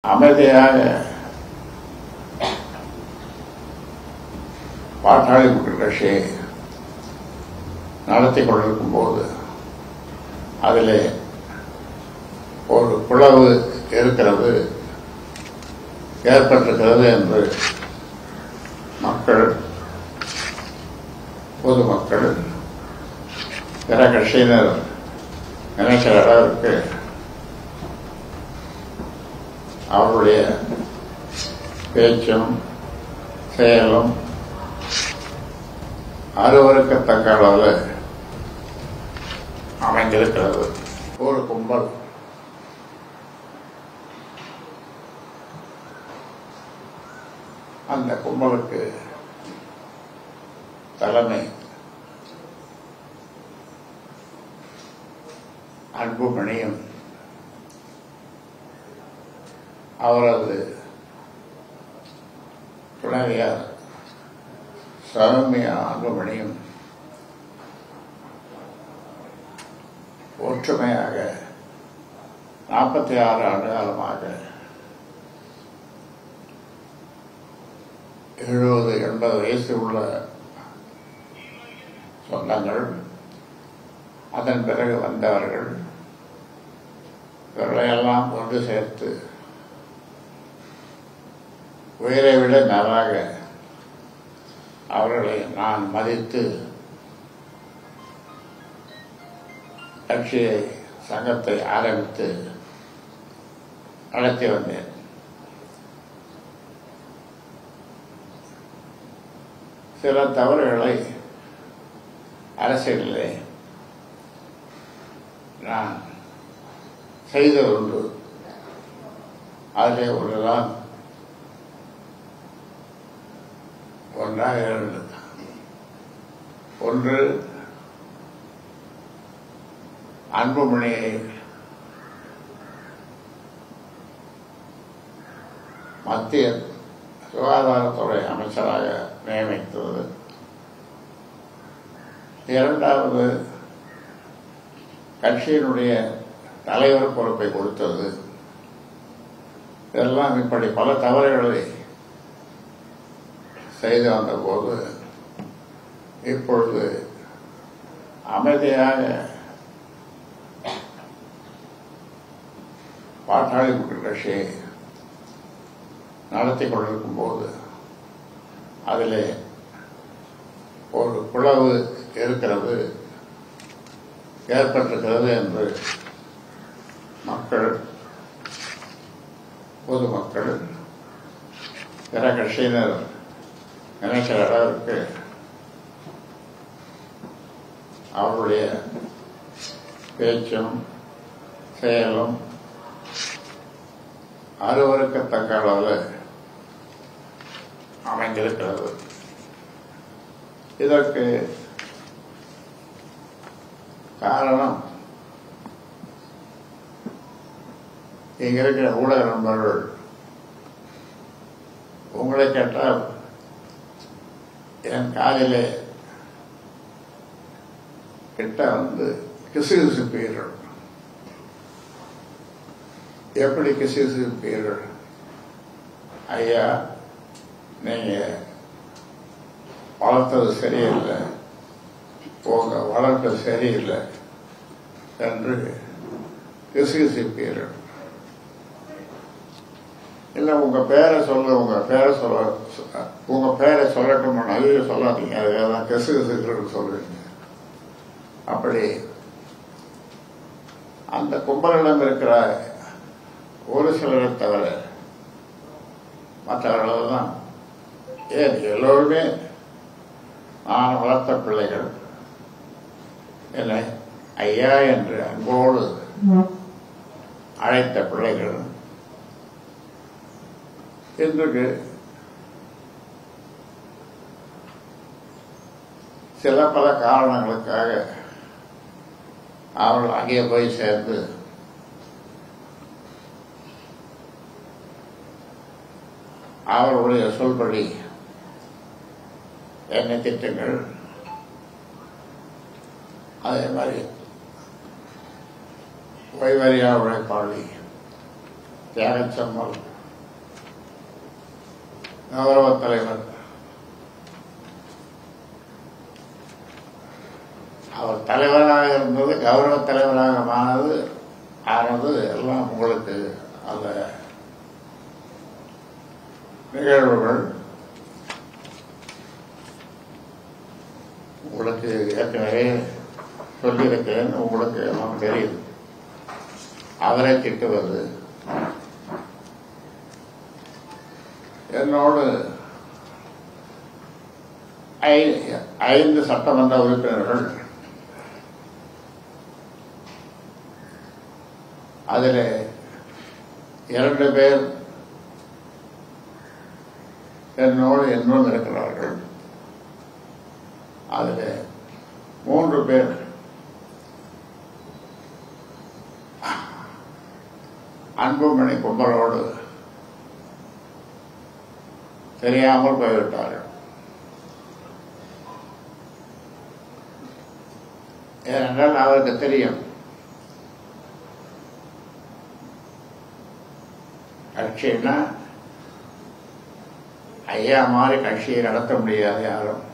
அமைதியாக பாட்டாளி மக்கள் கட்சியை நடத்தி கொண்டிருக்கும் போது அதிலே ஒரு பிளவு இருக்கிறது ஏற்பட்டிருக்கிறது என்று மக்கள் பொதுமக்கள் பிற கட்சியினர் நினைக்கிற அளவிற்கு அவருடைய பேச்சும் செயலும் அருவருக்கத்தக்க அளவில் அமைந்திருக்கிறது. ஒரு கும்பல் அந்த கும்பலுக்கு தலைமை அன்புமணியும் அவரது துணைவியார் சௌமியா அன்புமணியும் ஒற்றுமையாக 46 ஆண்டு காலமாக 70-80 வயசு உள்ள சொந்தங்கள், அதன் பிறகு வந்தவர்கள், இவர்களையெல்லாம் ஒன்று சேர்த்து உயிரை விட மேலாக அவர்களை நான் மதித்து கட்சியை சங்கத்தை ஆரம்பித்து நடத்தி வந்தேன். சில தவறுகளை அரசியலிலே நான் செய்ததுண்டு. அதிலே ஒன்றுதான் ஒன்றாக இருந்தது. ஒன்று, அன்புமணியை மத்திய சுகாதாரத்துறை அமைச்சராக நியமித்தது. இரண்டாவது, கட்சியினுடைய தலைவர் பொறுப்பை கொடுத்தது. இதெல்லாம் இப்படி பல தவறுகளை செய்து வந்த போது இப்பொழுது அமைதியாக பாட்டாளி மக்கள் கட்சியை நடத்தி கொண்டிருக்கும் போது அதிலே ஒரு பிளவு இருக்கிறது ஏற்பட்டிருக்கிறது என்று மக்கள் பொதுமக்கள் பிற கட்சியினர் நினைக்கிற அளவிற்கு அவருடைய பேச்சும் செயலும் அருவருக்கத்தக்க அளவில் அமைந்திருக்கிறது. இதற்கு காரணம் இங்க இருக்கிற ஊடக நண்பர்கள். உங்களை கேட்டால் என் காலிலே கிட்ட வந்து கிசுகிசுப்பீர்கள். எப்படி கிசுகிசுப்பீர்கள்? ஐயா, நீங்க வளர்த்தது சரியில்லை, உங்க வளர்ப்பு சரியில்லை என்று கிசுகிசுப்பீர்கள். இல்லை, உங்க பேரை சொல்லட்டும், நல்ல சொல்லாதீங்க, அதுதான் கிசுகிசுக்கிறது சொல்றீங்க. அப்படி அந்த கும்பலிடம் இருக்கிற ஒரு சிலரை தவிர மற்றவர்கள் தான், ஏன் எல்லோருமே நான் வளர்த்த பிள்ளைகள், இல்லை ஐயா என்று அன்போடு அழைத்த பிள்ளைகள் இன்றைக்கு சில பல காரணங்களுக்காக அவர்கள் அங்கே போய் சேர்ந்து அவர்களுடைய சொல்படி எண்ணெய் திட்டங்கள், அதே மாதிரி ஓய்வறியா உழைப்பாளி தியாகச்சம்மல் கௌரவ தலைவர். அவர் தலைவராக இருந்தது, கௌரவ தலைவராக ஆனது எல்லாம் உங்களுக்கு அந்த நிகழ்வுகள் உங்களுக்கு ஏற்கனவே சொல்லியிருக்கிறேன், உங்களுக்கு எல்லாம் தெரியும். அவரை திட்டுவது, என்னோடு 5 சட்டமன்ற உறுப்பினர்கள், அதில் 2 பேர் என்னோடு இன்னும் இருக்கிறார்கள். அதில் 3 பேர் அன்புமணி கும்பலோடு தெரியாமல் போய்விட்டார்கள். ஏனென்றால் அவருக்கு தெரியும், கட்சின்னா ஐயா மாதிரி கட்சியை நடத்த முடியாது யாரும்.